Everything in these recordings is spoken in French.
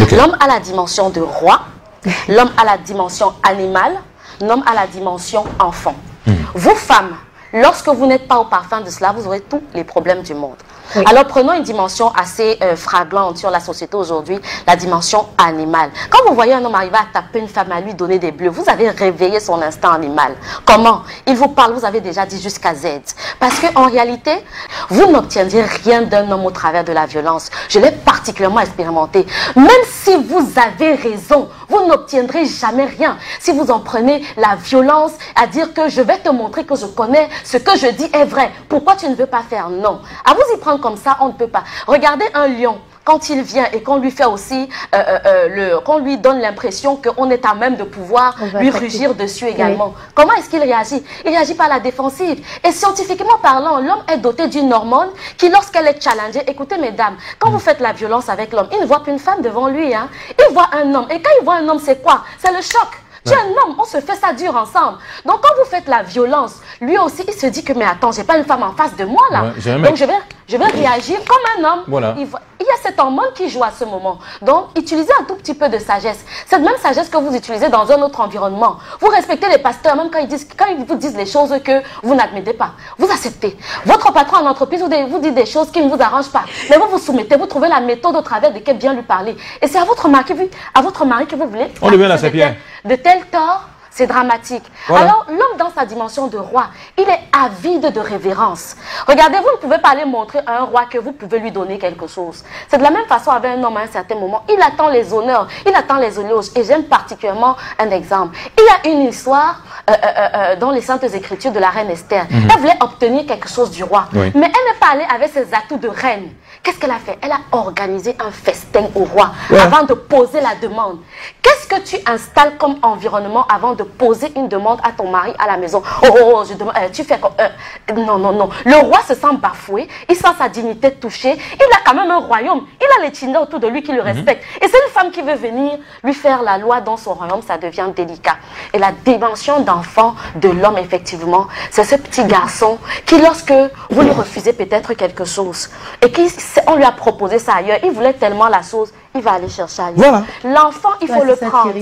Okay. L'homme a la dimension de roi, l'homme a la dimension animale, l'homme a la dimension enfant. Vous, femmes, lorsque vous n'êtes pas au parfum de cela, vous aurez tous les problèmes du monde. Oui. Alors prenons une dimension assez flagrante sur la société aujourd'hui, la dimension animale. Quand vous voyez un homme arriver à taper une femme, à lui donner des bleus, vous avez réveillé son instinct animal. Comment? Il vous parle, vous avez déjà dit jusqu'à Z. Parce qu'en réalité, vous n'obtiendrez rien d'un homme au travers de la violence. Je l'ai particulièrement expérimenté. Même si vous avez raison, vous n'obtiendrez jamais rien. Si vous en prenez la violence à dire que je vais te montrer que je connais, ce que je dis est vrai. Pourquoi tu ne veux pas faire? Non. À vous y prendre comme ça, on ne peut pas. Regardez un lion. Quand il vient et qu'on lui fait aussi, qu'on lui donne l'impression qu'on est à même de pouvoir lui rugir dessus également. Oui. Comment est-ce qu'il réagit? Il réagit par la défensive. Et scientifiquement parlant, l'homme est doté d'une hormone qui, lorsqu'elle est challengée, écoutez mesdames, quand vous faites la violence avec l'homme, il ne voit qu'une femme devant lui. Hein. Il voit un homme. Et quand il voit un homme, c'est quoi? C'est le choc. Tu es un homme, on se fait ça dur ensemble. Donc quand vous faites la violence, lui aussi, il se dit que, mais attends, j'ai pas une femme en face de moi là. Ouais, donc je vais réagir comme un homme. Voilà. Il y a cette hormone qui joue à ce moment. Donc, utilisez un tout petit peu de sagesse. Cette même sagesse que vous utilisez dans un autre environnement. Vous respectez les pasteurs, même quand ils vous disent les choses que vous n'admettez pas. Vous acceptez. Votre patron en entreprise vous dit des choses qui ne vous arrangent pas. Mais vous vous soumettez, vous trouvez la méthode au travers de laquelle bien lui parler. Et c'est à votre mari que vous voulez. On devient la sapienne. De tel tort, c'est dramatique. Voilà. Alors, l'homme dans sa dimension de roi, il est avide de révérence. Regardez, vous ne pouvez pas aller montrer à un roi que vous pouvez lui donner quelque chose. C'est de la même façon avec un homme à un certain moment. Il attend les honneurs, il attend les éloges. Et j'aime particulièrement un exemple. Il y a une histoire dans les Saintes Écritures de la reine Esther. Elle voulait obtenir quelque chose du roi. Oui. Mais elle n'est pas allée avec ses atouts de reine. Qu'est-ce qu'elle a fait? Elle a organisé un festin au roi avant de poser la demande. Qu'est-ce que tu installes comme environnement avant de poser une demande à ton mari à la maison? Je demande, tu fais comme... non. Le roi se sent bafoué, il sent sa dignité touchée. Il a quand même un royaume. Il a les Tchinda autour de lui qui le respectent. Et c'est une femme qui veut venir lui faire la loi dans son royaume, ça devient délicat. Et la dimension d'enfant de l'homme, effectivement, c'est ce petit garçon qui, lorsque vous lui refusez peut-être quelque chose, et qu'on lui a proposé ça ailleurs, il voulait tellement la chose, il va aller chercher ailleurs. Voilà. L'enfant, il faut le prendre.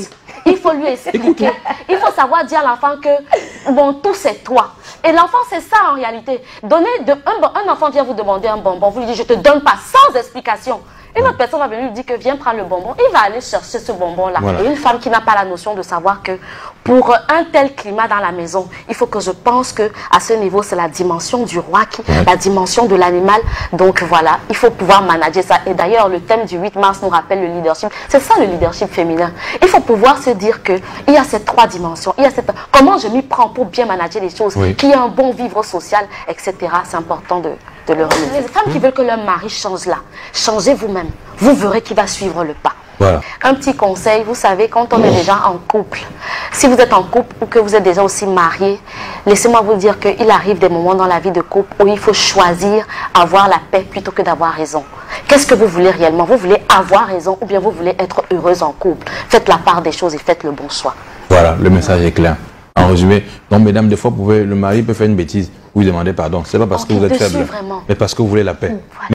Il faut lui expliquer. Il faut savoir dire à l'enfant que, bon, tout c'est toi. Et l'enfant, c'est ça en réalité. Un enfant vient vous demander un bonbon, vous lui dites, je te donne pas, sans explication. Une autre personne va venir lui dire que viens prendre le bonbon. Il va aller chercher ce bonbon-là. Voilà. Et une femme qui n'a pas la notion de savoir que pour un tel climat dans la maison, il faut que je pense que à ce niveau, c'est la dimension du roi, la dimension de l'animal. Donc voilà, il faut pouvoir manager ça. Et d'ailleurs, le thème du 8 mars nous rappelle le leadership. C'est ça le leadership féminin. Il faut pouvoir se dire qu'il y a ces trois dimensions. Il y a comment je m'y prends pour bien manager les choses, qu'il y ait un bon vivre social, etc. C'est important de le remettre. Les femmes qui veulent que leur mari change là, changez vous-même. Vous verrez qu'il va suivre le pas. Voilà. Un petit conseil, vous savez, quand on est déjà en couple, si vous êtes en couple ou que vous êtes déjà aussi marié, laissez-moi vous dire qu'il arrive des moments dans la vie de couple où il faut choisir avoir la paix plutôt que d'avoir raison. Qu'est-ce que vous voulez réellement? Vous voulez avoir raison ou bien vous voulez être heureuse en couple? Faites la part des choses et faites le bon choix. Voilà, le message est clair. En résumé, donc mesdames, des fois, le mari peut faire une bêtise, vous lui demandez pardon. C'est pas parce que vous êtes faible, mais parce que vous voulez la paix.